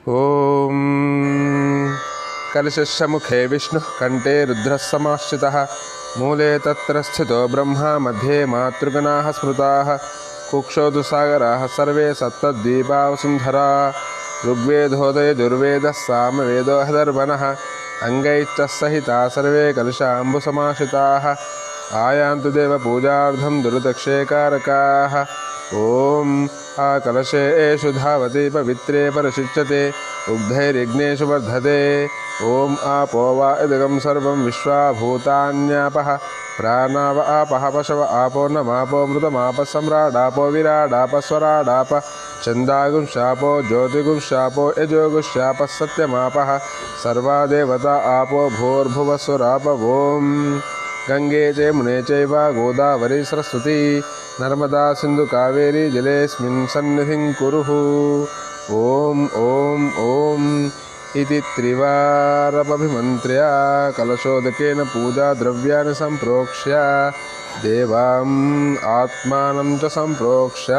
ఓం కలశస్య ముఖే విష్ణుః కంఠే రుద్రः సమాశ్రితः మూలే తత్ర స్థితో బ్రహ్మ మధ్యే మాతృగణాः స్మృతాः కుక్షోతు సాగరాः survey సప్తద్వీపావసుంధరా ఋగ్వేదోదయజుర్వేదः సామవేదో అథర్వణः అంగైశ్చ సహితా survey కలశాంబుసమాశ్రితాः ఆయాంతు దేవ పూజార్థం దుర్దక్షేకారకాः ఓం ఆ కలశేషు ధావతి పవిత్రే పరిశుచ్యతే ఉగ్ధైర్యజ్ఞేషు వర్ధతే ఓం ఆపో వా ఇదగం సర్వం విశ్వాభూతాన్యాపః ప్రాణావ ఆపః పశవ ఆపో నమాపో మృతమాప సమ్రాడాపో విరాడాప స్వరాడాప చందాగుం శాపో జ్యోతిగుం శాపో యజోగుం శాప సత్యమాపః సర్వా దేవతా ఆపో భూర్భువస్సురాప ఓం గంగే చమునే చైవ గోదావరి సరస్వతి నర్మదా సింధు కావేరీ జలేస్మిన్ సన్నిధిం కురు ఓం ఓం ఓం ఇది త్రివారమభిమంత్ర్య కలశోదకేన పూజా ద్రవ్యాన్ని సంప్రోక్ష్య దేవాం ఆత్మానం చ సంప్రోక్ష్య